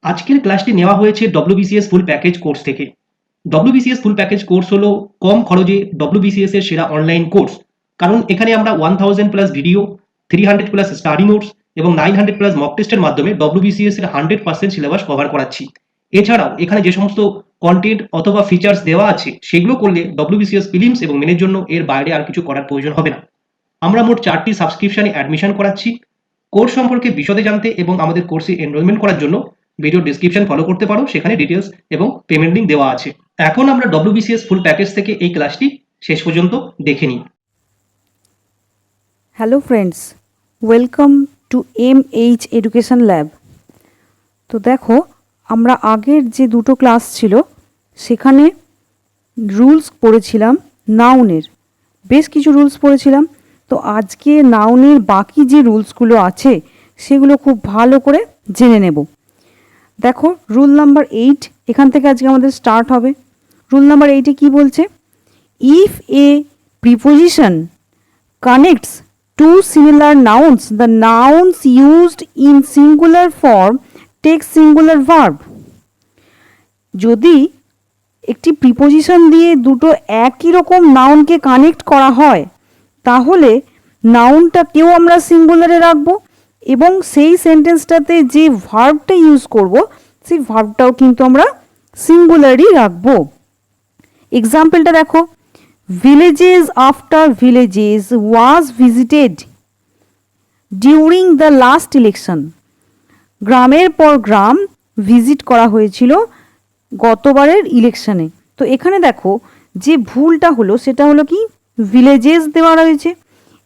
আজকের ক্লাসটি নেওয়া হয়েছে ডব্লিউবিসিএস ফুল প্যাকেজ কোর্স থেকে। ডব্লিউবিসিএস ফুল প্যাকেজ কোর্স হলো কম খরচে ডব্লিউবিসিএস এর সেরা অনলাইন কোর্স। কারণ এখানে আমরা 1000 plus video, 300 plus study notes এবং 900 প্লাস মক টেস্টের মাধ্যমে ডব্লিউবিসিএস এর 100% সিলেবাস কভার করাচ্ছি। এছাড়াও এখানে যে সমস্ত কন্টেন্ট অথবা ফিচার্স দেওয়া আছে সেগুলো করলে ডব্লিউবিসিএস প্রিলিমস এবং মেনের জন্য এর বাইরে আর কিছু করার প্রয়োজন হবে না। আমরা মোট 4টি সাবস্ক্রিপশনে অ্যাডমিশন করাচ্ছি। কোর্স সম্পর্কে বিশদে জানতে এবং আমাদের কোর্সে এনরোলমেন্ট করার জন্য ভিডিও ডেসক্রিপশন ফলো করতে পারো, সেখানে ডিটেলস এবং পেমেন্ট লিঙ্ক দেওয়া আছে। এখন আমরা ডব্লিউবিসিএস ফুল প্যাকেজ থেকে এই ক্লাসটি শেষ পর্যন্ত দেখে নিই। Hello friends, welcome to MH education lab. তো দেখো, আমরা আগের যে দুটো ক্লাস ছিল সেখানে রুলস পড়েছিলাম নাউনের, বেশ কিছু রুলস পড়েছিলাম। তো আজকে নাউনের বাকি যে রুলসগুলো আছে সেগুলো খুব ভালো করে জেনে নেব। দেখো, রুল নাম্বার 8 এখান থেকে আজকে আমাদের স্টার্ট হবে। রুল নাম্বার 8-এ কী বলছে? If a preposition connects two similar nouns, the nouns used in singular form take singular verb. যদি একটি প্রিপোজিশন দিয়ে দুটো একই রকম নাউনকে কানেক্ট করা হয় তাহলে নাউনটাকেও আমরা সিঙ্গুলারে রাখবো এবং সেই সেন্টেন্সটাতে যে ভার্বটা ইউজ করব সেই ভার্বটাও কিন্তু আমরা সিঙ্গুলারই রাখবো। এক্সাম্পলটা দেখো, villages after villages was visited during the last election. গ্রামের পর গ্রাম ভিজিট করা হয়েছিল গতবারের ইলেকশনে। তো এখানে দেখো যে ভুলটা হলো সেটা হলো কি, ভিলেজেস দেওয়া রয়েছে,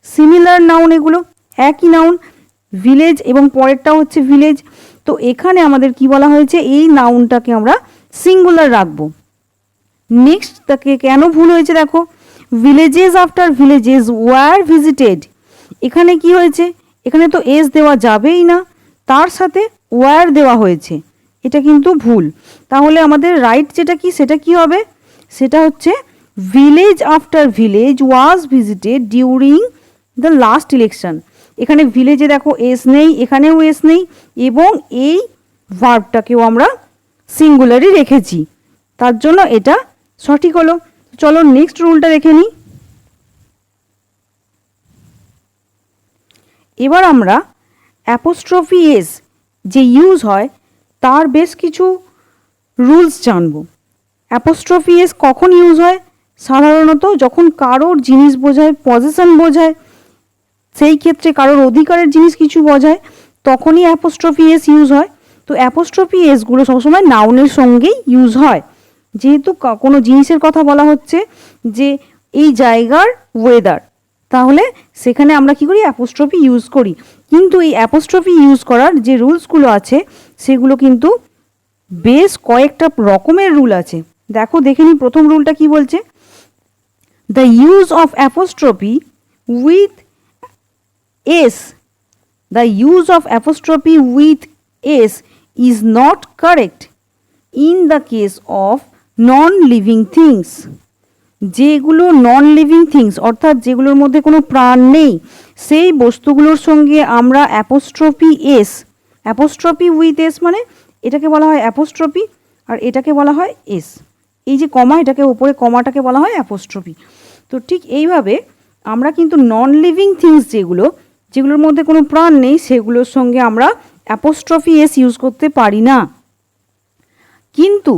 সিমিলার নাউন, এগুলো একই নাউন, ভিলেজ এবং পরেরটা হচ্ছে ভিলেজ। তো এখানে আমাদের কি বলা হয়েছে, এই নাউনটাকে আমরা সিঙ্গুলার রাখবো। নেক্সট তাকে কেন ভুল হয়েছে দেখো, villages after villages were visited, এখানে কি হয়েছে, এখানে তো এস দেওয়া যাবেই না, তার সাথে ওয়ার দেওয়া হয়েছে, এটা কিন্তু ভুল। তাহলে আমাদের রাইট যেটা কি সেটা কি হবে, সেটা হচ্ছে village after village was visited during the last election. এখানে ভিলেজে দেখো এস নেই, এখানেও এস নেই এবং এই ভার্বটাকেও আমরা সিঙ্গুলারই রেখেছি, তার জন্য এটা সঠিক হলো। চলো নেক্সট রুলটা দেখে নিই। এবার আমরা অ্যাপোস্ট্রফি এস যে ইউজ হয় তার বেশ কিছু রুলস জানব। অ্যাপোস্ট্রফি এস কখন ইউজ হয়? সাধারণত যখন কারোর জিনিস বোঝায়, পজিশন বোঝায়, সেই ক্ষেত্রে কারোর অধিকারের জিনিস কিছু বোঝায়, তখনই অ্যাপোস্ট্রফি এস ইউজ হয়। তো অ্যাপোস্ট্রফি এসগুলো সবসময় নাউনের সঙ্গেই ইউজ হয়। যেহেতু কোনো জিনিসের কথা বলা হচ্ছে যে এই জায়গার ওয়েদার, তাহলে সেখানে আমরা কি করি, অ্যাপোস্ট্রফি ইউজ করি। কিন্তু এই অ্যাপোস্ট্রফি ইউজ করার যে রুলসগুলো আছে সেগুলো কিন্তু বেশ কয়েকটা রকমের রুল আছে। দেখো, দেখে নিই প্রথম রুলটা কি বলছে। The use of apostrophe with S, the use of apostrophe with s is not correct in the case of non living things. যেগুলো নন লিভিং থিংস অর্থাৎ যেগুলোর মধ্যে কোনো প্রাণ নেই সেই বস্তুগুলোর সঙ্গে আমরা apostrophe S, apostrophe with S মানে এটাকে বলা হয় অ্যাপোস্ট্রফি আর এটাকে বলা হয় এস। এই যে কমা, এটাকে ওপরে কমাটাকে বলা হয় অ্যাপোস্ট্রফি। তো ঠিক এইভাবে আমরা কিন্তু নন লিভিং থিংস যেগুলোর মধ্যে কোনো প্রাণ নেই সেগুলোর সঙ্গে আমরা অ্যাপোস্ট্রফি এস ইউজ করতে পারি না। কিন্তু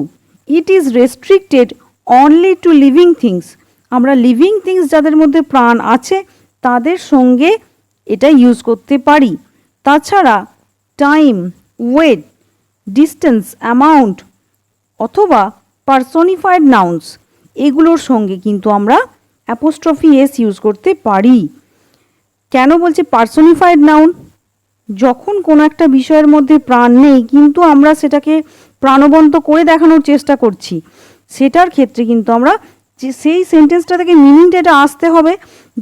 it is restricted only to living things, আমরা লিভিং থিংস যাদের মধ্যে প্রাণ আছে তাদের সঙ্গে এটা ইউজ করতে পারি। তাছাড়া টাইম, ওয়েট, ডিস্টেন্স, অ্যামাউন্ট অথবা পার্সনিফাইড নাউন্স এগুলোর সঙ্গে কিন্তু আমরা অ্যাপোস্ট্রফি এস ইউজ করতে পারি। কেন বলছি পার্সনিফাইড নাউন? যখন কোনো একটা বিষয়ের মধ্যে প্রাণ নেই কিন্তু আমরা সেটাকে প্রাণবন্ত করে দেখানোর চেষ্টা করছি, সেটার ক্ষেত্রে কিন্তু আমরা যে সেই সেন্টেন্সটা থেকে মিনিংটা এটা আসতে হবে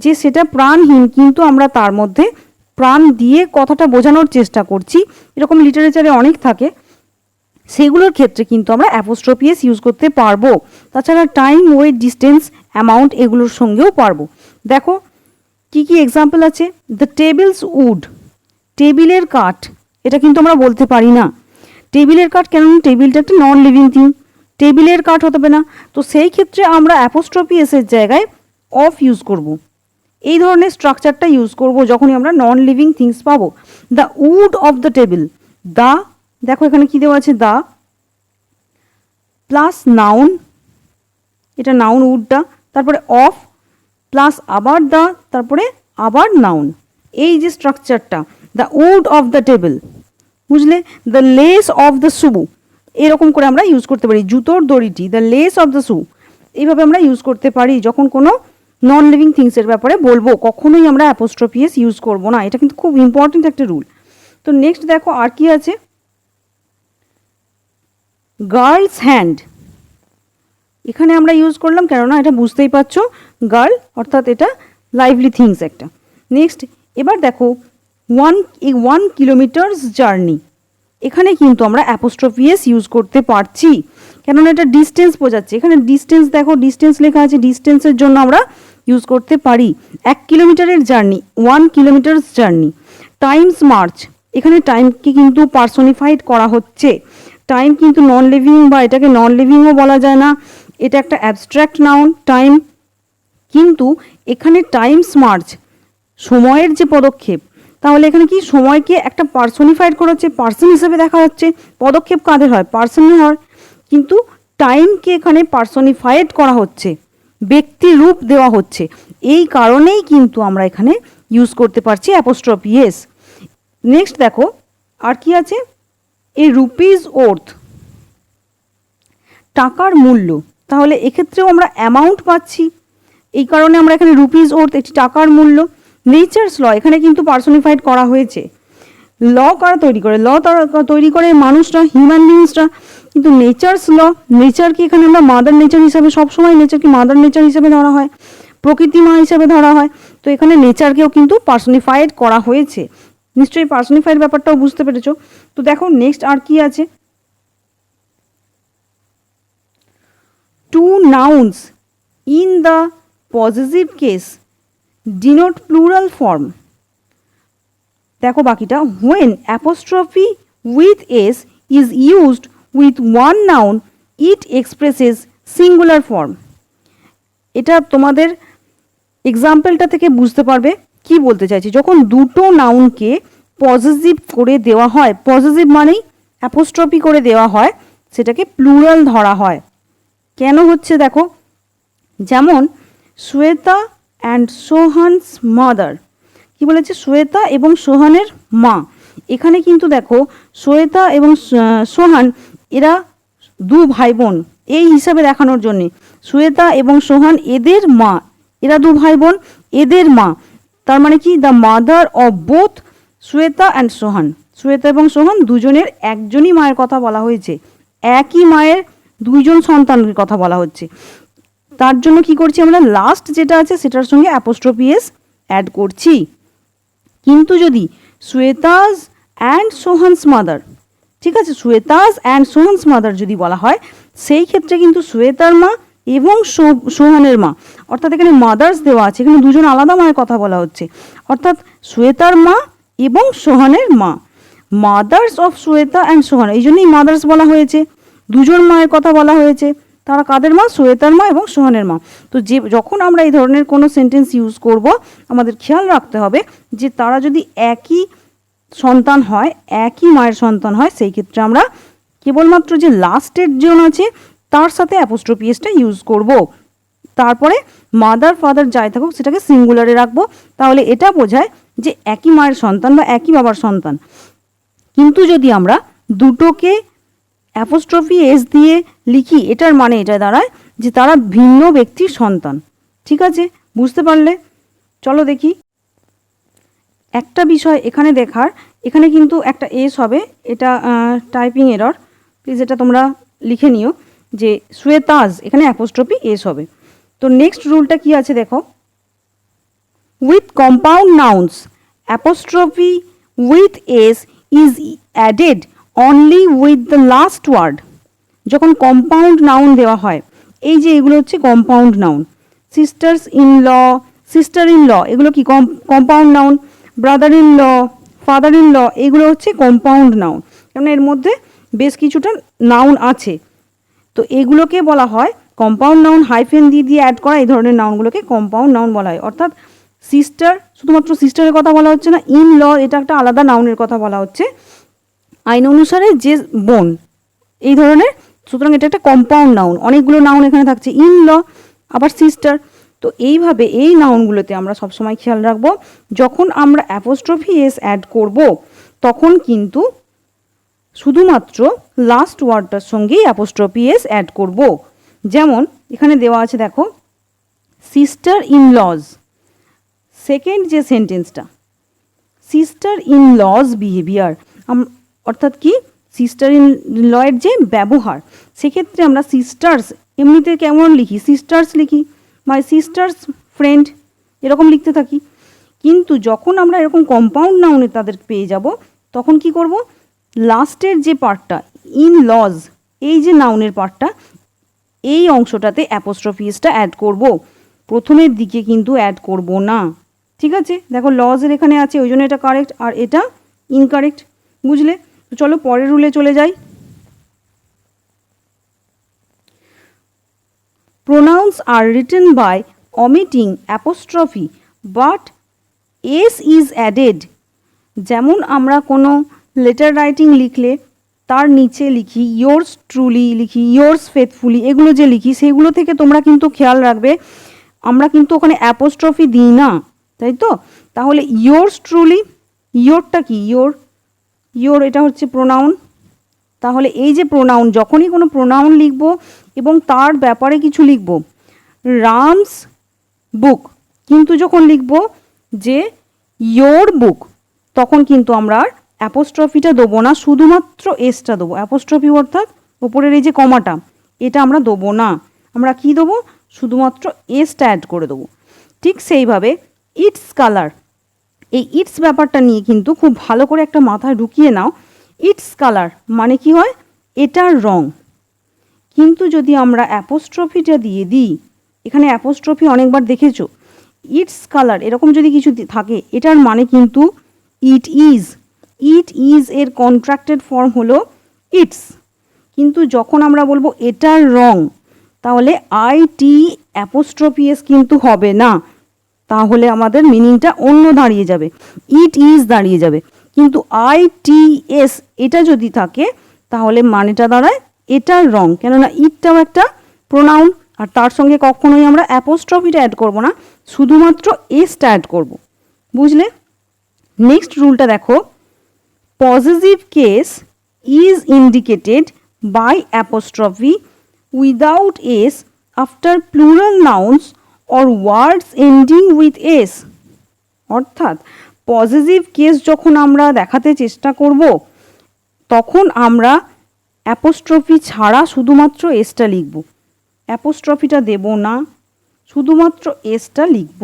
যে সেটা প্রাণহীন কিন্তু আমরা তার মধ্যে প্রাণ দিয়ে কথাটা বোঝানোর চেষ্টা করছি, এরকম লিটারেচারে অনেক থাকে, সেগুলোর ক্ষেত্রে কিন্তু আমরা অ্যাপোস্ট্রফি এস ইউজ করতে পারবো। তাছাড়া টাইম, ওয়েট, ডিস্টেন্স, অ্যামাউন্ট এগুলোর সঙ্গেও পারবো। দেখো কি কি এক্সাম্পল আছে। দ্য টেবিলস উড, টেবিলের কাঠ, এটা কিন্তু আমরা বলতে পারি না। টেবিলের কাঠ, কেন টেবিলটা একটা নন লিভিং থিং, টেবিলের কাঠ হতে হবে না, তো সেই ক্ষেত্রে আমরা অ্যাপোস্ট্রফি এসের জায়গায় অফ ইউজ করব। এই ধরনের স্ট্রাকচারটা ইউজ করব যখনই আমরা নন লিভিং থিংস পাবো। The wood of the table, the, দেখো এখানে কি দেওয়া আছে, দা প্লাস নাউন, এটা নাউন উডটা, তারপরে অফ প্লাস আবার দা, তারপরে আবার নাউন, এই যে স্ট্রাকচারটা, the wood of the table, বুঝলে? The lace of the shoe, এরকম করে আমরা ইউজ করতে পারি, জুতোর দড়িটি, the lace of the shoe, এইভাবে আমরা ইউজ করতে পারি যখন কোনো নন লিভিং থিংসের ব্যাপারে বলবো। কখনোই আমরা অ্যাপোস্ট্রফি এস ইউজ করবো না, এটা কিন্তু খুব ইম্পর্টেন্ট একটা রুল। তো নেক্সট দেখো আর কি আছে, গার্লস হ্যান্ড, এখানে আমরা ইউজ করলাম কেননা এটা বুঝতেই পারছো, গার্ল অর্থাৎ এটা লাইভলি থিংস একটা। নেক্সট এবার দেখো 1 কিলোমিটারস জার্নি, এখানে কিন্তু আমরা অ্যাপোস্ট্রফি এস ইউজ করতে পারছি, কেননা এটা ডিস্টেন্স বোঝাচ্ছে। এখানে ডিস্টেন্স দেখো, ডিস্টেন্স লেখা আছে, ডিস্টেন্সের জন্য আমরা ইউজ করতে পারি। 1 কিলোমিটারের journey, 1 kilometres journey. Times March, এখানে টাইমকে কিন্তু পার্সোনিফাইড করা হচ্ছে। টাইম কিন্তু নন লিভিং বা এটাকে নন লিভিংও বলা যায় না, এটা একটা অ্যাবস্ট্র্যাক্ট নাউন টাইম, কিন্তু এখানে টাইমস মার্চ সময়ের যে পদক্ষেপ, তাহলে এখানে কি সময়কে একটা পার্সোনিফাইড করা হচ্ছে, পার্সন হিসেবে দেখা যাচ্ছে। পদক্ষেপ কাদের হয়? পার্সনের হয়, কিন্তু টাইমকে এখানে পার্সোনিফাইড করা হচ্ছে, ব্যক্তি রূপ দেওয়া হচ্ছে, এই কারণেই কিন্তু আমরা এখানে ইউজ করতে পারছি অ্যাপোস্ট্রফি এস। নেক্সট দেখো আর কি আছে, এ রুপিজ ওর্থ, টাকার মূল্য, তাহলে এক্ষেত্রেও আমরা অ্যামাউন্ট পাচ্ছি, এই কারণে আমরা এখানে রুপিজ ওর্থ, একটি টাকার মূল্য। নেচার্স ল, এখানে কিন্তু পার্সোনিফাইড করা হয়েছে। ল কারা তৈরি করে? ল তৈরি করে মানুষরা, হিউম্যান বিংসরা, কিন্তু নেচার্স ল, নেচারকে এখানে আমরা মাদার নেচার হিসাবে, সবসময় নেচারকে মাদার নেচার হিসাবে ধরা হয়, প্রকৃতি মা হিসাবে ধরা হয়, তো এখানে নেচারকেও কিন্তু পার্সোনিফাইড করা হয়েছে। নিশ্চয়ই পার্সোনিফাইড ব্যাপারটাও বুঝতে পেরেছো। তো দেখো নেক্সট আর কি আছে, two nouns in the positive case denote plural form, দেখো বাকিটা, when apostrophe with s is used with one noun it expresses singular form. এটা তোমাদের এক্সাম্পলটা থেকে বুঝতে পারবে কি বলতে চাইছি। যখন দুটো নাউনকে পজিটিভ করে দেওয়া হয়, পজিটিভ মানেই অ্যাপোস্ট্রফি করে দেওয়া হয়, সেটাকে প্লুরাল ধরা হয়। কেন হচ্ছে দেখো, যেমন শ্বেতা অ্যান্ড সোহানস মাদার, কি বলেছে? শ্বেতা এবং সোহানের মা। এখানে কিন্তু দেখো শ্বেতা এবং সোহান এরা দু ভাই বোন, এই হিসাবে দেখানোর জন্যে শ্বেতা এবং সোহান এদের মা, এরা দু ভাই বোন, এদের মা, তার মানে কি the mother of both Shweta and Sohan, Shweta এবং সোহান দুজনের একজনই মায়ের কথা বলা হয়েছে, একই মায়ের দুইজন সন্তানের কথা বলা হচ্ছে। তার জন্য কি করছি আমরা, লাস্ট যেটা আছে সেটার সঙ্গে অ্যাপোস্ট্রফি এস অ্যাড করছি। কিন্তু যদি শ্বেতাজ অ্যান্ড সোহানস মাদার, ঠিক আছে, শ্বেতাজ অ্যান্ড সোহানস মাদার যদি বলা হয়, সেই ক্ষেত্রে কিন্তু শ্বেতার মা এবং সোহানের মা, অর্থাৎ এখানে মাদার্স দেওয়া আছে, এখানে দুজন আলাদা মায়ের কথা বলা হচ্ছে, অর্থাৎ শ্বেতার মা এবং সোহানের মা, মাদার্স অফ শ্বেতা অ্যান্ড সোহান, এই জন্যই মাদার্স বলা হয়েছে, দুজন মায়ের কথা বলা হয়েছে। তারা কাদের মা? শ্বেতার মা এবং সোহানের মা। তো যখন আমরা এই ধরনের কোনো সেন্টেন্স ইউজ করব, আমাদের খেয়াল রাখতে হবে যে তারা যদি একই সন্তান হয়, একই মায়ের সন্তান হয়, সেই ক্ষেত্রে আমরা কেবলমাত্র যে লাস্টের জন আছে তার সাথে অ্যাপোস্ট্রফি এসটা ইউজ করব। তারপরে মাদার ফাদার যাই থাকুক সেটাকে সিঙ্গুলারে রাখবো, তাহলে এটা বোঝায় যে একই মায়ের সন্তান বা একই বাবার সন্তান। কিন্তু যদি আমরা দুটোকে অ্যাপোস্ট্রফি এস দিয়ে লিখি, এটার মানে এটা দাঁড়ায় যে তারা ভিন্ন ব্যক্তির সন্তান। ঠিক আছে, বুঝতে পারলে? চলো দেখি একটা বিষয় এখানে দেখার, এখানে কিন্তু একটা এস হবে, এটা টাইপিং এরর, প্লিজ এটা তোমরা লিখে নিও যে শ্বেতাজ, এখানে অ্যাপোস্ট্রফি এস হবে। তো নেক্সট রুলটা কি আছে দেখো, with compound nouns apostrophe with s is added only with the last word. যখন কম্পাউন্ড নাউন দেওয়া হয়, এই যে এগুলো হচ্ছে compound noun, sisters in law, sister in law, এগুলো কি compound noun, brother in law, father in law, এগুলো হচ্ছে কম্পাউন্ড নাউন, কারণ এর মধ্যে বেশ কিছুটা নাউন আছে। তো এগুলোকে বলা হয় কম্পাউন্ড নাউন, হাইফেন দিয়ে দিয়ে অ্যাড করা এই ধরনের নাউনগুলোকে কম্পাউন্ড নাউন বলা হয়। অর্থাৎ সিস্টার, শুধুমাত্র সিস্টারের কথা বলা হচ্ছে না, ইন ল এটা একটা আলাদা নাউনের কথা বলা হচ্ছে, আইন অনুসারে যে বোন, এই ধরনের। সুতরাং এটা একটা কম্পাউন্ড নাউন, অনেকগুলো নাউন এখানে থাকছে, ইন ল আবার সিস্টার। তো এইভাবে এই নাউনগুলোতে আমরা সবসময় খেয়াল রাখবো যখন আমরা অ্যাপোস্ট্রফি এস অ্যাড করব তখন কিন্তু শুধুমাত্র লাস্ট ওয়ার্ডটার সঙ্গেই অ্যাপোস্ট্রফি এস অ্যাড করব। যেমন এখানে দেওয়া আছে দেখো, সিস্টার ইন লজ, সেকেন্ড যে সেন্টেন্সটা, সিস্টার ইন লজ বিহেভিয়ার, অর্থাৎ কি সিস্টার ইন লয়ের যে ব্যবহার, সেক্ষেত্রে আমরা সিস্টার্স এমনিতে কেমন লিখি, সিস্টার্স লিখি, মাই সিস্টার্স ফ্রেন্ড এরকম লিখতে থাকি। কিন্তু যখন আমরা এরকম কম্পাউন্ড নাউনে তাদের পেয়ে যাব তখন কি করব, লাস্টের যে পার্টটা ইন লজ, এই যে নাউনের পার্টটা, এই অংশটাতে অ্যাপোস্ট্রফি এসটা অ্যাড করব, প্রথমের দিকে কিন্তু অ্যাড করব না। ঠিক আছে, দেখো লজের এখানে আছে ওই জন্য এটা কারেক্ট, আর এটা ইনকারেক্ট, বুঝলে? তো চলো পরের রুলে চলে যাই। Pronouns are written by omitting apostrophe but s is added। যেমন আমরা কোনো লেটার রাইটিং লিখলে তার নিচে লিখি yours truly, লিখি yours faithfully, এগুলো যে লিখি সেগুলো থেকে তোমরা কিন্তু খেয়াল রাখবে আমরা কিন্তু ওখানে অ্যাপোস্ট্রফি দিই না, তাই তো? তাহলে yours truly, ইয়োরটা কি, ইয়োর এটা হচ্ছে প্রোনাউন। তাহলে এই যে প্রোনাউন, যখনই কোনো প্রোনাউন লিখব এবং তার ব্যাপারে কিছু লিখব, রামস বুক, কিন্তু যখন লিখব যে ইয়োর বুক তখন কিন্তু আমরা আর অ্যাপোস্ট্রফিটা দেবো না, শুধুমাত্র এসটা দেবো। অ্যাপোস্ট্রফি অর্থাৎ ওপরের এই যে কমাটা, এটা আমরা দেবো না, আমরা কি দেবো, শুধুমাত্র এসটা অ্যাড করে দেবো। ঠিক সেইভাবে ইটস কালার, এই ইটস ব্যাপারটা নিয়ে কিন্তু খুব ভালো করে একটা মাথায় ঢুকিয়ে নাও। ইটস কালার মানে কি হয়, এটার রং। কিন্তু যদি আমরা অ্যাপোস্ট্রফিটা দিয়ে দিই, এখানে অ্যাপোস্ট্রফি অনেকবার দেখেছো, ইটস কালার এরকম যদি কিছু থাকে এটার মানে কিন্তু ইট ইজ, ইট ইজ এর কন্ট্রাক্টেড ফর্ম হলো ইটস। কিন্তু যখন আমরা বলবো এটার রং, তাহলে আই টি অ্যাপোস্ট্রফি এস কিন্তু হবে না, তাহলে আমাদের মিনিংটা অন্য দাঁড়িয়ে যাবে, ইট ইজ দাঁড়িয়ে যাবে। কিন্তু আই টি এস এটা যদি থাকে তাহলে মানেটা দাঁড়ায় এটার রং, কেননা ইটটাও একটা প্রোনাউন, আর তার সঙ্গে কখনোই আমরা অ্যাপোস্ট্রফিটা অ্যাড করব না, শুধুমাত্র এসটা অ্যাড করব, বুঝলে? নেক্সট রুলটা দেখো, positive case is indicated by apostrophe without s after plural nouns or words ending with s. অর্থাৎ পজিটিভ কেস যখন আমরা দেখাতে চেষ্টা করব তখন আমরা অ্যাপোস্ট্রফি ছাড়া শুধুমাত্র এসটা লিখব, অ্যাপোস্ট্রফিটা দেব না, শুধুমাত্র এসটা লিখব।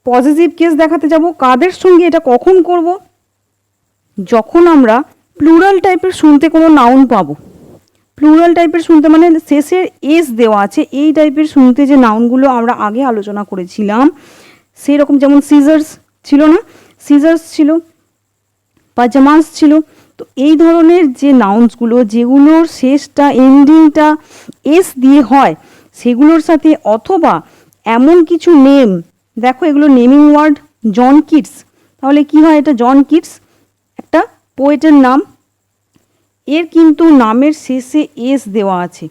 পজিটিভ কেস দেখাতে যাব কাদের সঙ্গে, এটা কখন করব, যখন আমরা প্লুরাল টাইপের শুনতে কোনো নাউন পাবো। প্লুরাল টাইপের শুনতে মানে শেষের এস দেওয়া আছে, এই টাইপের শুনতে যে নাউনগুলো আমরা আগে আলোচনা করেছিলাম, সেই রকম, যেমন সিজার্স ছিল না, সিজার্স ছিল, পাজামাস ছিল। তো এই ধরনের যে নাউন্সগুলো যেগুলোর শেষটা এন্ডিংটা এস দিয়ে হয় সেগুলোর সাথে, অথবা এমন কিছু নেম, দেখো এগুলো নেমিং ওয়ার্ড, জন কিটস, তাহলে কি হয়, এটা জন কিটস একটা পোয়েটের নাম, এর কিন্তু নামের শেষে এস দেওয়া আছে।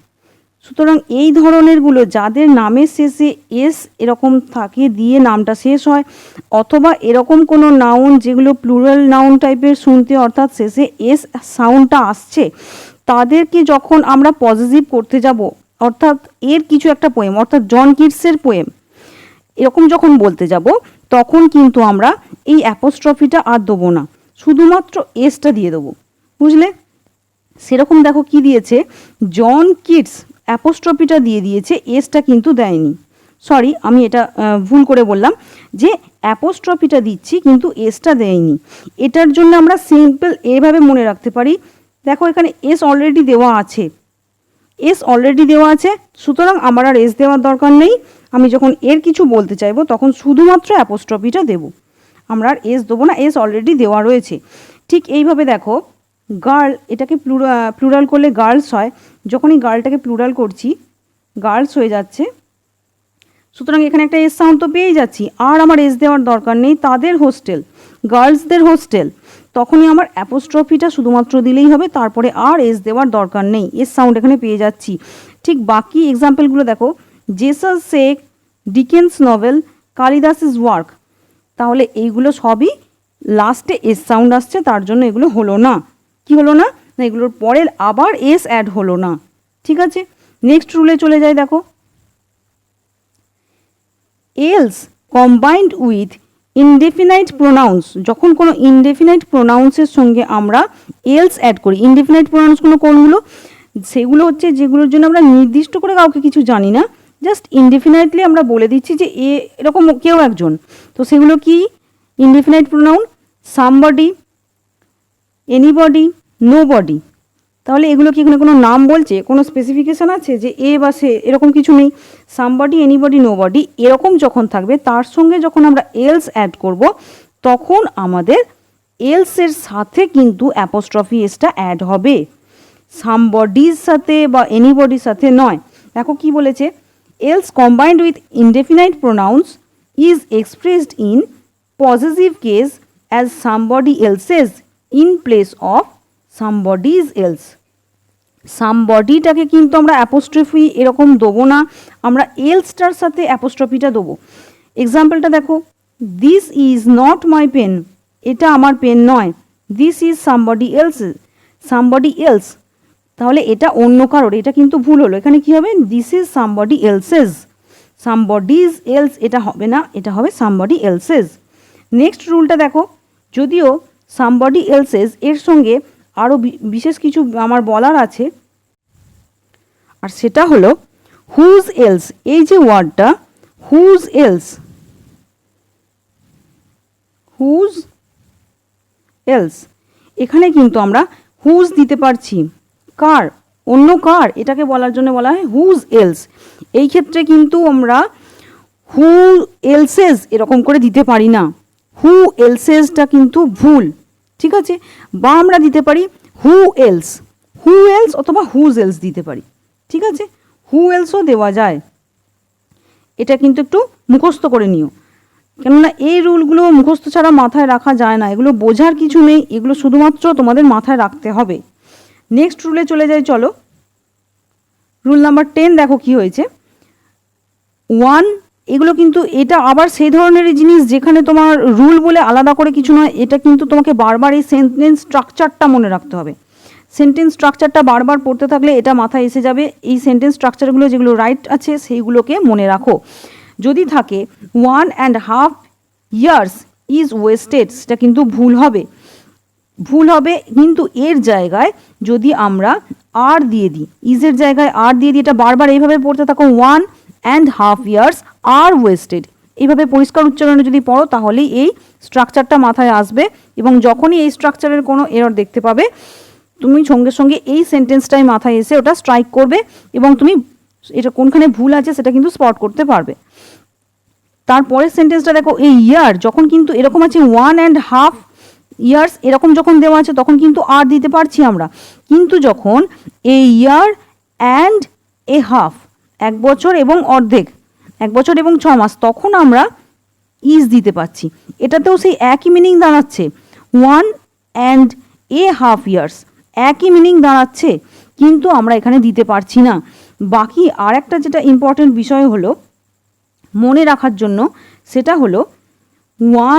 সুতরাং এই ধরনেরগুলো যাদের নামের শেষে এস এরকম থাকে দিয়ে নামটা শেষ হয়, অথবা এরকম কোনো নাউন যেগুলো প্লুরাল নাউন টাইপের শুনতে, অর্থাৎ শেষে এস সাউন্ডটা আসছে, তাদেরকে যখন আমরা পজিটিভ করতে যাব, অর্থাৎ এর কিছু একটা পোয়েম, অর্থাৎ জন কিটসের পোয়েম এরকম যখন বলতে যাব, তখন কিন্তু আমরা এই অ্যাপোস্ট্রফিটা আর দেবো না, শুধুমাত্র এসটা দিয়ে দেবো, বুঝলে? সেরকম দেখো কি দিয়েছে, জন কিটস অ্যাপোস্ট্রফিটা দিয়ে দিয়েছে, এসটা কিন্তু দেয়নি। সরি, আমি এটা ভুল করে বললাম যে অ্যাপোস্ট্রফিটা দিচ্ছি কিন্তু এসটা দেয়নি। এটার জন্য আমরা সিম্পল এভাবে মনে রাখতে পারি, দেখো এখানে এস অলরেডি দেওয়া আছে, এস অলরেডি দেওয়া আছে, সুতরাং আমার আর এস দেওয়ার দরকার নেই। আমি যখন এর কিছু বলতে চাইবো তখন শুধুমাত্র অ্যাপোস্ট্রফিটা দেব, আমরা আর এস দেবো না, এস অলরেডি দেওয়া রয়েছে। ঠিক এইভাবে দেখো গার্ল এটাকে প্লুরাল করলে গার্লস হয়, যখনই গার্লটাকে প্লুরাল করছি গার্লস হয়ে যাচ্ছে, সুতরাং এখানে একটা এস সাউন্ড তো পেয়েই যাচ্ছি, আর আমার এস দেওয়ার দরকার নেই, তাদের হোস্টেল, গার্লসদের হোস্টেল, তখনই আমার অ্যাপোস্ট্রফিটা শুধুমাত্র দিলেই হবে, তারপরে আর এস দেওয়ার দরকার নেই, এস সাউন্ড এখানে পেয়ে যাচ্ছি। ঠিক বাকি এক্সাম্পলগুলো দেখো, Jesus' sake, Dickens novel, Kalidasa's work, তাহলে এইগুলো সবই লাস্টে এস সাউন্ড আসছে, তার জন্য এগুলো হলো না। কি হলো না? না এগুলোর পরে আবার এস অ্যাড হলো না। ঠিক আছে, নেক্সট রুলে চলে যাই। দেখো, else combined with indefinite pronounce, যখন কোনো ইনডেফিনাইট প্রোনাউন্সের সঙ্গে আমরা এলস অ্যাড করি, ইনডেফিনাইট প্রোনাউন্সগুলো কোনগুলো? সেগুলো হচ্ছে যেগুলোর জন্য আমরা নির্দিষ্ট করে কাউকে কিছু জানি না, জাস্ট ইনডেফিনাইটলি আমরা বলে দিচ্ছি যে এরকম কেউ একজন, তো সেগুলো কি indefinite pronoun? Somebody, anybody, nobody. তাহলে এগুলো কি এখানে কোনো নাম বলছে, কোনো স্পেসিফিকেশান আছে যে এ বা সে, এরকম কিছু নেই। সামবডি, এনিবডি, নোবডি এরকম যখন থাকবে, তার সঙ্গে যখন আমরা এলস অ্যাড করব, তখন আমাদের এলসের সাথে কিন্তু অ্যাপোস্ট্রফি এসটা অ্যাড হবে, সামবডির সাথে বা এনিবডির সাথে নয়। দেখো কি বলেছে, else combined with indefinite pronouns is expressed in possessive case as somebody else's in place of somebody's else. সামবডিটাকে কিন্তু আমরা অ্যাপোস্ট্রফি এরকম দেবো না, আমরা এলসটার সাথে অ্যাপোস্ট্রফিটা দেবো। এক্সাম্পলটা দেখো, this is not my pen, এটা আমার পেন নয়, this is somebody else, somebody else, তাহলে এটা অন্য কারোর, এটা কিন্তু ভুল হলো, এখানে কি হবে, this is somebody else's, somebody's else এটা হবে না, এটা হবে সামবডি এলসেস। নেক্সট রুলটা দেখো, যদিও সামবডি এলসেস এর সঙ্গে আরও বিশেষ কিছু আমার বলার আছে, আর সেটা হলো হুজ এলস, এই যে ওয়ার্ডটা হুজ এলস, হুজ এলস, এখানে কিন্তু আমরা হুজ দিতে পারছি, কার, অন্য কার, এটাকে বলার জন্য বলা হয় হুজ এলস। এই ক্ষেত্রে কিন্তু আমরা হু এলসেস এরকম করে দিতে পারি না, হু এলসেসটা কিন্তু ভুল। ঠিক আছে, বা আমরা দিতে পারি হু এলস, হু এলস অথবা হুজ এলস দিতে পারি। ঠিক আছে, হু এলসও দেওয়া যায়, এটা কিন্তু একটু মুখস্থ করে নিও, কেননা এই রুলগুলো মুখস্থ ছাড়া মাথায় রাখা যায় না, এগুলো বোঝার কিছু নেই, এগুলো শুধুমাত্র তোমাদের মাথায় রাখতে হবে। নেক্সট রুলে চলে যাই, চলো। রুল নাম্বার 10 দেখো কি হয়েছে, 1, এগুলো কিন্তু এটা আবার সেই ধরনেরই জিনিস যেখানে তোমার রুল বলে আলাদা করে কিছু নয়, এটা কিন্তু তোমাকে বারবার এই সেন্টেন্স স্ট্রাকচারটা মনে রাখতে হবে। সেন্টেন্স স্ট্রাকচারটা বারবার পড়তে থাকলে এটা মাথায় এসে যাবে, এই সেন্টেন্স স্ট্রাকচারগুলো যেগুলো রাইট আছে সেইগুলোকে মনে রাখো। যদি থাকে 1.5 years ইজ ওয়েস্টেড, সেটা কিন্তু ভুল হবে, ভুল হবে, কিন্তু এর জায়গায় যদি আমরা আর দিয়ে দিই, ইজের জায়গায় আর দিয়ে দিই, এটা বারবার এইভাবে পড়তে থাকো, 1.5 years আর ওয়েস্টেড, এইভাবে পরিষ্কার উচ্চারণে যদি পড়ো তাহলেই এই স্ট্রাকচারটা মাথায় আসবে, এবং যখনই এই স্ট্রাকচারের কোনো এরর দেখতে পাবে তুমি সঙ্গে সঙ্গে এই সেন্টেন্সটাই মাথায় এসে ওটা স্ট্রাইক করবে, এবং তুমি এটা কোনখানে ভুল আছে সেটা কিন্তু স্পট করতে পারবে। তারপরের সেন্টেন্সটা দেখো, এই ইয়ার যখন কিন্তু এরকম আছে 1.5 years এরকম যখন দেওয়া আছে তখন কিন্তু আর দিতে পারছি আমরা, কিন্তু যখন এই ইয়ার অ্যান্ড এ হাফ, 1 বছর এবং অর্ধেক, 1 বছর এবং 6 মাস, তখন আমরা ইজ দিতে পারছি, এটাতেও সেই একই মিনিং দাঁড়াচ্ছে, 1.5 years একই মিনিং দাঁড়াচ্ছে, কিন্তু আমরা এখানে দিতে পারছি না। বাকি আর একটা যেটা ইম্পর্টেন্ট বিষয় হলো মনে রাখার জন্য, সেটা হলো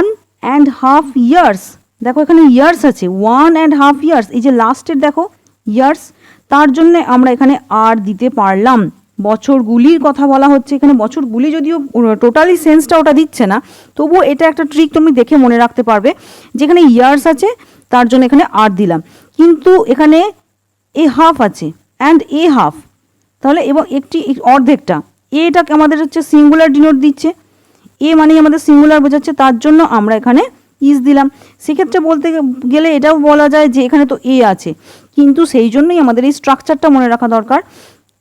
1.5 years, দেখো এখানে ইয়ার্স আছে, 1.5 years, এই যে লাস্টের দেখো ইয়ার্স, তার জন্য আমরা এখানে আর দিতে পারলাম, বছরগুলির কথা বলা হচ্ছে এখানে, বছরগুলি যদিও টোটালি সেন্সটা ওটা দিচ্ছে না, তবুও এটা একটা ট্রিক তুমি দেখে মনে রাখতে পারবে, যেখানে ইয়ার্স আছে তার জন্য এখানে আর দিলাম, কিন্তু এখানে এ হাফ আছে অ্যান্ড এ হাফ, তাহলে এবং একটি অর্ধেকটা, এটাকে আমাদের হচ্ছে সিঙ্গুলার ডিনোট দিচ্ছে, এ মানে আমাদের সিঙ্গুলার বোঝাচ্ছে, তার জন্য আমরা এখানে ইজ দিলাম। সেক্ষেত্রে বলতে গেলে এটাও বলা যায় যে এখানে তো এ আছে, কিন্তু সেই জন্যই আমাদের এই স্ট্রাকচারটা মনে রাখা দরকার।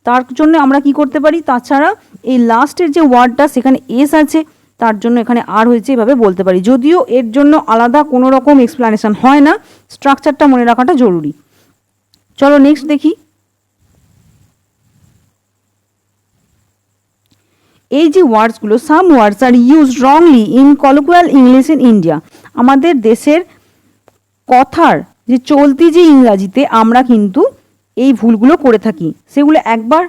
তার জন্য আমরা কি করতে পারি, তাছাড়া এই লাস্টের যে ওয়ার্ডটা সেখানে এস আছে, তার জন্য এখানে আর হয়েছে এভাবে বলতে পারি, যদিও এর জন্য আলাদা কোনো রকম এক্সপ্লানেশন হয় না, স্ট্রাকচারটা মনে রাখাটা জরুরি। চলো নেক্সট দেখি। এই যে ওয়ার্ডসগুলো, some words are used wrongly in colloquial English in India, আমাদের দেশের কথার যে চলতি যে ইংরাজিতে আমরা কিন্তু এই ভুলগুলো করে থাকি, সেগুলো একবার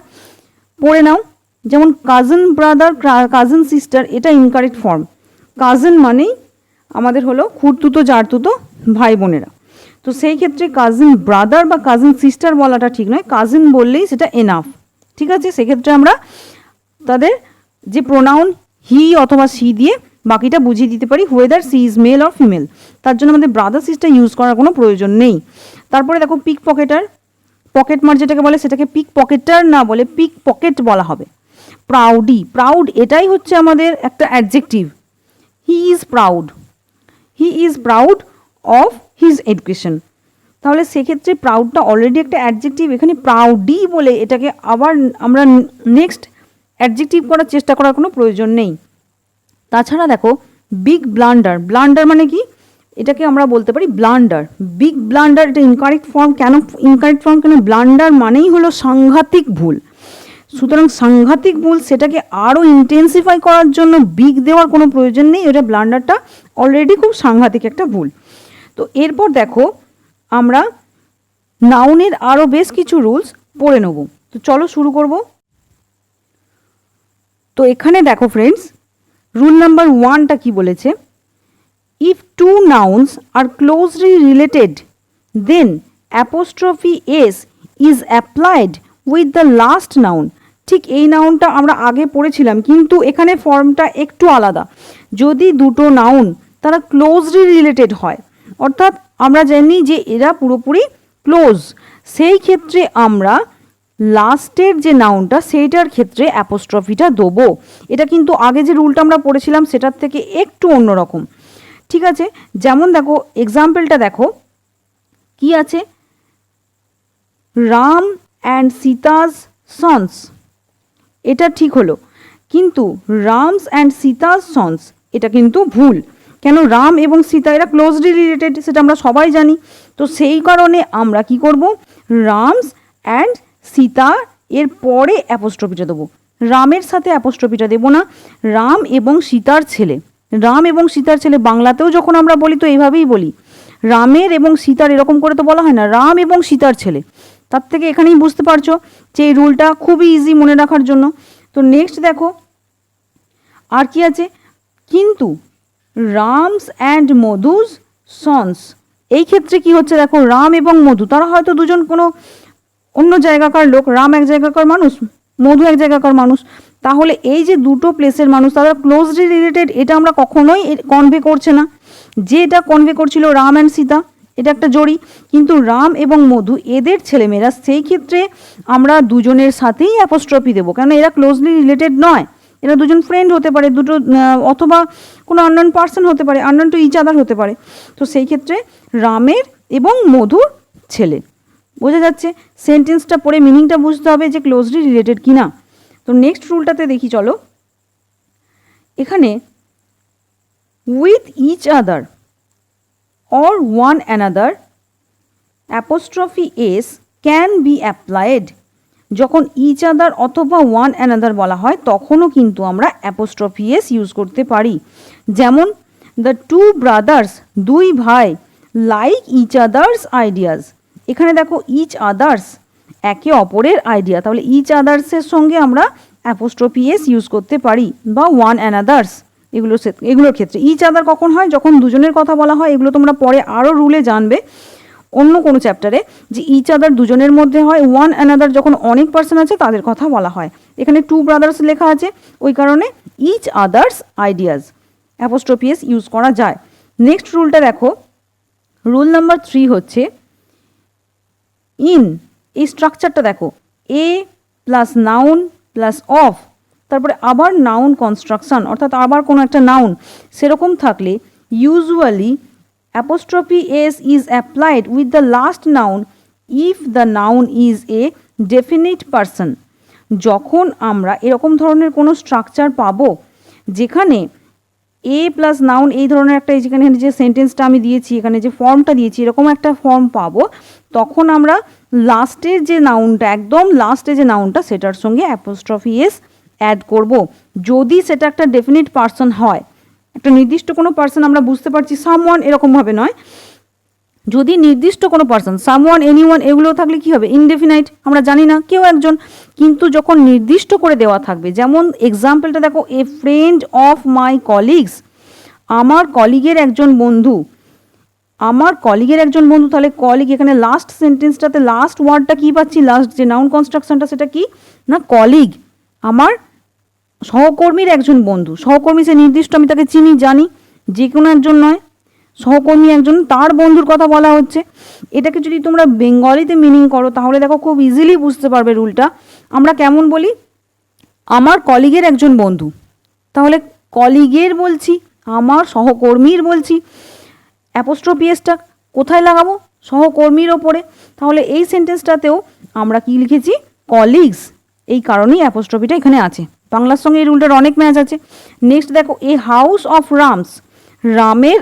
পড়ে নাও। যেমন কাজিন ব্রাদার, কাজিন সিস্টার, এটা ইনকারেক্ট ফর্ম। কাজিন মানেই আমাদের হলো খুড়তুতো জারতুতো ভাই বোনেরা, তো সেই ক্ষেত্রে কাজিন ব্রাদার বা কাজিন সিস্টার বলাটা ঠিক নয়, কাজিন বললেই সেটা এনাফ। ঠিক আছে, সেক্ষেত্রে আমরা তাদের যে প্রোনাউন হি অথবা সি দিয়ে বাকিটা বুঝিয়ে দিতে পারি, whether she is male or female. তার জন্য আমাদের ব্রাদার সিস্টার ইউজ করার কোনো প্রয়োজন নেই। তারপরে দেখো পিক পকেটার, পকেট মার যেটাকে বলে সেটাকে পিক পকেটার না বলে পিক পকেট বলা হবে। প্রাউডি, প্রাউড এটাই হচ্ছে আমাদের একটা adjective. He is proud, he is proud of his education. তাহলে সেক্ষেত্রে প্রাউডটা অলরেডি একটা অ্যাডজেক্টিভ, এখানে প্রাউডি বলে এটাকে আবার আমরা নেক্সট অ্যাডজেক্টিভ করার চেষ্টা করার কোনো প্রয়োজন নেই। তাছাড়া দেখো বিগ ব্লান্ডার, ব্লান্ডার মানে কি, এটাকে আমরা বলতে পারি ব্লান্ডার। বিগ ব্লান্ডার এটা ইনকারেক্ট ফর্ম। কেন ইনকারেক্ট ফর্ম? কেন ব্লান্ডার মানেই হলো সাংঘাতিক ভুল। সুতরাং সাংঘাতিক ভুল, সেটাকে আরও ইন্টেন্সিফাই করার জন্য বিগ দেওয়ার কোনো প্রয়োজন নেই, এটা ব্লান্ডারটা অলরেডি খুব সাংঘাতিক একটা ভুল। তো এরপর দেখো আমরা নাউনের আরও বেশ কিছু রুলস পড়ে নেব। তো চলো শুরু করব। তো এখানে দেখো ফ্রেন্ডস, রুল নাম্বার 1টা কি বলেছে, if two nouns are closely related then apostrophe s is applied with the last noun. ঠিক এই নাউনটা আমরা আগে পড়েছিলাম, কিন্তু এখানে ফর্মটা একটু আলাদা। যদি দুটো নাউন তারা ক্লোজলি রিলেটেড হয়, অর্থাৎ আমরা জানি যে এরা পুরোপুরি ক্লোজ, সেই ক্ষেত্রে আমরা লাস্টের যে নাউনটা সেইটার ক্ষেত্রে অ্যাপোস্ট্রফিটা দেবো। এটা কিন্তু আগে যে রুলটা আমরা পড়েছিলাম সেটার থেকে একটু অন্যরকম। ঠিক আছে, যেমন দেখো এক্সাম্পলটা দেখো কি আছে, রাম অ্যান্ড সীতাজ সন্স, এটা ঠিক হলো, কিন্তু রামস অ্যান্ড সীতাজ সন্স এটা কিন্তু ভুল। কেন? রাম এবং সীতা এরা ক্লোজলি রিলেটেড, সেটা আমরা সবাই জানি। তো সেই কারণে আমরা কি করব, রামস অ্যান্ড সীতা এর পরে অ্যাপোস্ট্রফিটা দেবো, রামের সাথে অ্যাপোস্ট্রফিটা দেবো না। রাম এবং সীতার ছেলে, রাম এবং সীতার ছেলে বাংলাতেও যখন আমরা বলি তো এইভাবেই বলি, রামের এবং সীতার এরকম করে তো বলা হয় না, রাম এবং সীতার ছেলে। তার থেকে এখানেই বুঝতে পারছো যে এই রুলটা খুবই ইজি মনে রাখার জন্য। তো নেক্সট দেখো আর কি আছে, কিন্তু রামস অ্যান্ড মধুস সন্স, এই ক্ষেত্রে কি হচ্ছে দেখো, রাম এবং মধু তারা হয়তো দুজন কোনো অন্য জায়গাকার লোক, রাম এক জায়গাকার মানুষ, মধু এক জায়গাকার মানুষ, তাহলে এই যে দুটো প্লেসের মানুষ তারা ক্লোজলি রিলেটেড, এটা আমরা কখনোই কনভে করছে না। যে এটা কনভে করছিল রাম অ্যান্ড সীতা, এটা একটা জড়ি, কিন্তু রাম এবং মধু এদের ছেলেমেয়েরা, সেই ক্ষেত্রে আমরা দুজনের সাথেই অ্যাপোস্ট্রফি দেবো, কেন এরা ক্লোজলি রিলেটেড নয়, এরা দুজন ফ্রেন্ড হতে পারে, দুটো অথবা কোনো আননোন পার্সন হতে পারে, আননোন টু ইচ আদার হতে পারে। তো সেই ক্ষেত্রে রামের এবং মধুর ছেলে, বোঝা যাচ্ছে? সেন্টেন্সটা পড়ে মিনিংটা বুঝতে হবে যে ক্লোজলি রিলেটেড কি না। তো নেক্সট রুলটাতে দেখি চলো, এখানে with each other or one another apostrophe s can be applied। যখন ইচ আদার অথবা ওয়ান অ্যানাদার বলা হয় তখনও কিন্তু আমরা অ্যাপোস্ট্রফি এস ইউজ করতে পারি। যেমন দ্য টু ব্রাদার্স, দুই ভাই, লাইক ইচ আদার্স আইডিয়াস, এখানে দেখো ইচ আদার্স একে অপরের আইডিয়া, তাহলে ইচ আদার্সের সঙ্গে আমরা অ্যাপোস্ট্রফি এস ইউজ করতে পারি, বা ওয়ান অ্যানাদার্স, এগুলোর ক্ষেত্রে। ইচ আদার কখন হয়, যখন দুজনের কথা বলা হয়, এগুলো তোমরা পরে আরও রুলে জানবে অন্য কোনো চ্যাপ্টারে, যে ইচ আদার দুজনের মধ্যে হয়, ওয়ান অ্যানাদার যখন অনেক পার্সন আছে তাদের কথা বলা হয়। এখানে টু ব্রাদার্স লেখা আছে, ওই কারণে each other's ideas apostrophe s use করা যায়। নেক্সট রুলটা দেখো, রুল নাম্বার 3 হচ্ছে ইন, এই স্ট্রাকচারটা দেখো, a plus noun plus of, তারপরে আবার নাউন কনস্ট্রাকশন, অর্থাৎ আবার কোনো একটা নাউন, সেরকম থাকলে usually apostrophe s is applied with the last noun if the noun is a definite person. যখন আমরা এরকম ধরনের কোনো স্ট্রাকচার পাবো যেখানে এ প্লাস নাউন এই ধরনের একটা যেখানে যে সেন্টেন্সটা আমি দিয়েছি, এখানে যে ফর্মটা দিয়েছি, এরকম একটা ফর্ম পাবো, তখন আমরা লাস্টের যে নাউনটা, একদম লাস্টে যে নাউনটা, সেটার সঙ্গে অ্যাপোস্ট্রফি এস অ্যাড করব। যদি সেটা একটা ডেফিনিট পার্সন হয়, একটা নির্দিষ্ট কোনো পার্সন আমরা বুঝতে পারছি, সামওয়ান এরকমভাবে নয়, যদি নির্দিষ্ট কোনো পার্সন, সামওয়ান, এনিওয়ান এগুলো থাকলে কি হবে, ইনডেফিনাইট, আমরা জানি না, কেউ একজন। কিন্তু যখন নির্দিষ্ট করে দেওয়া থাকবে, যেমন এক্সাম্পলটা দেখো, a friend of my colleagues, আমার কলিগের একজন বন্ধু, আমার কলিগের একজন বন্ধু, তাহলে কলিগ, এখানে লাস্ট সেন্টেন্সটাতে লাস্ট ওয়ার্ডটা কী পাচ্ছি, লাস্ট যে নাউন কনস্ট্রাকশনটা সেটা কি না, কলিগ, আমার সহকর্মীর একজন বন্ধু। সহকর্মী সে নির্দিষ্ট, আমি তাকে চিনি, জানি, যে কোনো একজন নয়, সহকর্মী একজন, তার বন্ধুর কথা বলা হচ্ছে। এটাকে যদি তোমরা বেঙ্গলিতে মিনিং করো তাহলে দেখো খুব ইজিলি বুঝতে পারবে রুলটা। আমরা কেমন বলি, আমার কলিগের একজন বন্ধু, তাহলে কলিগের বলছি, আমার সহকর্মীর বলছি, অ্যাপোস্ট্রফি এসটা কোথায় লাগাবো, সহকর্মীর ওপরে। তাহলে এই সেন্টেন্সটাতেও আমরা কি লিখেছি, কলিগস, এই কারণেই অ্যাপোস্ট্রফিটা এখানে আছে। বাংলার সঙ্গে এই রুলটার অনেক ম্যাচ আছে। নেক্সট দেখো, এ হাউস অফ রামস, রামের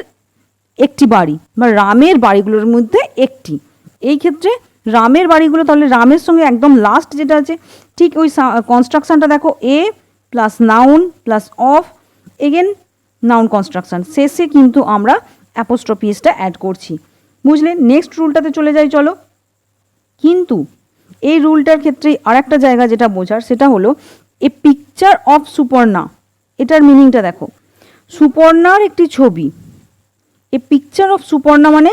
একটি বাড়ি বা রামের বাড়িগুলোর মধ্যে একটি। এই ক্ষেত্রে রামের বাড়িগুলো, তাহলে রামের সঙ্গে একদম লাস্ট যেটা আছে, ঠিক ওই কনস্ট্রাকশনটা দেখো, a plus noun plus of, again noun construction, শেষে কিন্তু আমরা অ্যাপোস্ট্রফি এসটা অ্যাড করছি। বুঝলে? নেক্সট রুলটাতে চলে যাই চলো। কিন্তু এই রুলটার ক্ষেত্রে আরেকটা জায়গা যেটা বোঝার, সেটা হলো এ পিকচার অফ সুপর্ণা, এটার মিনিংটা দেখো, সুপর্ণার একটি ছবি। এ পিকচার অফ সুপর্ণা মানে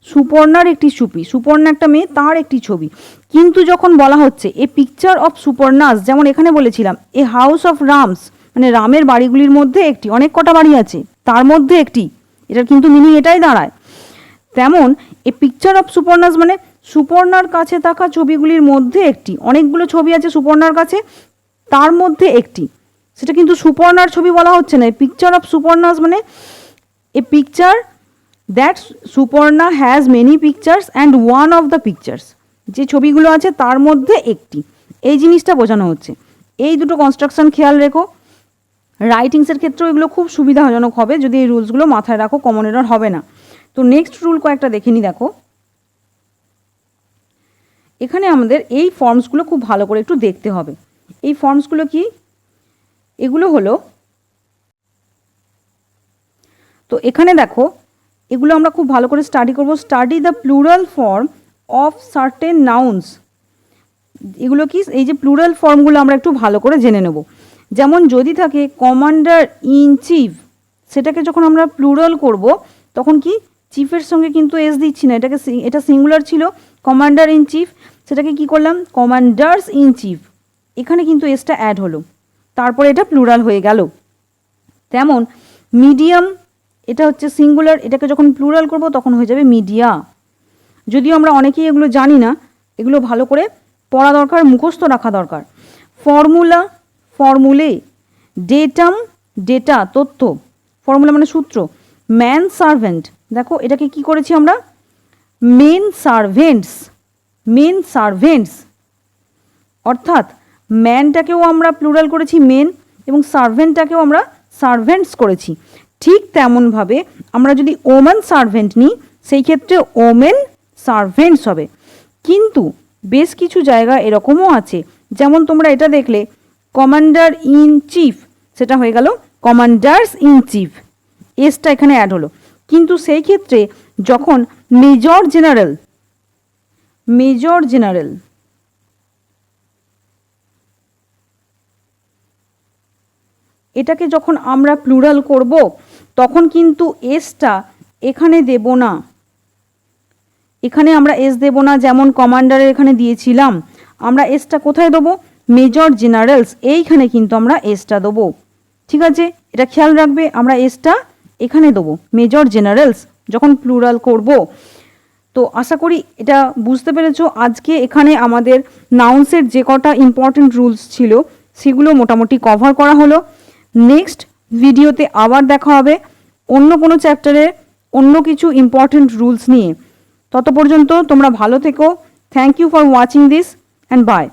সুপর্ণার একটি ছবি, সুপর্ণা একটা মেয়ে, তার একটি ছবি। কিন্তু যখন বলা হচ্ছে এ পিকচার অফ সুপর্ণাস, যেমন এখানে বলেছিলাম এ হাউস অফ রামস, মানে রামের বাড়িগুলির মধ্যে একটি, অনেক কটা বাড়ি আছে, তার মধ্যে একটি, এটার কিন্তু মিনিং এটাই দাঁড়ায়। তেমন এ পিকচার অফ সুপর্ণাস মানে সুপর্ণার কাছে থাকা ছবিগুলির মধ্যে একটি, অনেকগুলো ছবি আছে সুপর্ণার কাছে, তার মধ্যে একটি। সেটা কিন্তু সুপর্ণার ছবি বলা হচ্ছে না। এ পিকচার অফ সুপর্ণাস মানে a picture that Suparna has many pictures and one of the pictures, যে ছবিগুলো আছে তার মধ্যে একটি, এই জিনিসটা বোঝানো হচ্ছে। এই দুটো কনস্ট্রাকশন খেয়াল রেখো, রাইটিংসের ক্ষেত্রেও এগুলো খুব সুবিধাজনক হবে যদি এই রুলসগুলো মাথায় রাখো, কমন এরর হবে না। তো নেক্সট রুল কয়েকটা দেখে নি। দেখো এখানে আমাদের এই ফর্মসগুলো খুব ভালো করে একটু দেখতে হবে। এই ফর্মসগুলো কি, এগুলো হলো, তো এখানে দেখো এগুলো আমরা খুব ভালো করে স্টাডি করব। Study the plural form of certain nouns. এগুলো কি, এই যে প্লুরাল ফর্মগুলো আমরা একটু ভালো করে জেনে নেব। যেমন যদি থাকে কমান্ডার ইন চিফ, সেটাকে যখন আমরা প্লুরাল করব তখন কি, চিফের সঙ্গে কিন্তু এস দিচ্ছি না, এটাকে, এটা সিঙ্গুলার ছিল কমান্ডার ইন চিফ, সেটাকে কি করলাম কমান্ডার্স ইন চিফ, এখানে কিন্তু এসটা অ্যাড হলো, তারপরে এটা প্লুরাল হয়ে গেল। তেমন মিডিয়াম, এটা হচ্ছে সিঙ্গুলার, এটাকে যখন প্লুরাল করব তখন হয়ে যাবে মিডিয়া। যদিও আমরা অনেকেই এগুলো জানি না, এগুলো ভালো করে পড়া দরকার, মুখস্থ রাখা দরকার। ফর্মুলা, ফর্মুলে, ডেটাম, ডেটা তথ্য, ফর্মুলা মানে সূত্র। ম্যান সার্ভেন্ট, দেখো এটাকে কি করেছি আমরা, মেন সার্ভেন্টস, মেন সার্ভেন্টস, অর্থাৎ ম্যানটাকেও আমরা প্লুরাল করেছি মেন, এবং সার্ভেন্টটাকেও আমরা সার্ভেন্টস করেছি। ঠিক তেমনভাবে আমরা যদি ওমেন সার্ভেন্ট নিই সেই ক্ষেত্রে ওমেন সার্ভেন্টস হবে। কিন্তু বেশ কিছু জায়গা এরকমও আছে, যেমন তোমরা এটা দেখলে কমান্ডার ইন চিফ, সেটা হয়ে গেল কমান্ডার্স ইন চিফ, এসটা এখানে অ্যাড হলো। কিন্তু সেই ক্ষেত্রে যখন মেজর জেনারেল, মেজর জেনারেল, এটাকে যখন আমরা প্লুরাল করব তখন কিন্তু এসটা এখানে দেব না, এখানে আমরা এস দেব না, যেমন কমান্ডারের এখানে দিয়েছিলাম, আমরা এসটা কোথায় দেবো, মেজর জেনারেলস, এইখানে কিন্তু আমরা এসটা দেবো। ঠিক আছে, এটা খেয়াল রাখবে, আমরা এসটা এখানে দেবো মেজর জেনারেলস যখন প্লুরাল করব। তো আশা করি এটা বুঝতে পেরেছো। আজকে এখানে আমাদের নাউন্সের যে কটা ইম্পর্টেন্ট রুলস ছিল সেগুলো মোটামুটি কভার করা হলো। নেক্সট ভিডিওতে আবার দেখা হবে অন্য কোনো চ্যাপ্টারে অন্য কিছু ইম্পর্টেন্ট রুলস নিয়ে। তত পর্যন্ত তোমরা ভালো থেকো। Thank you for watching this and by.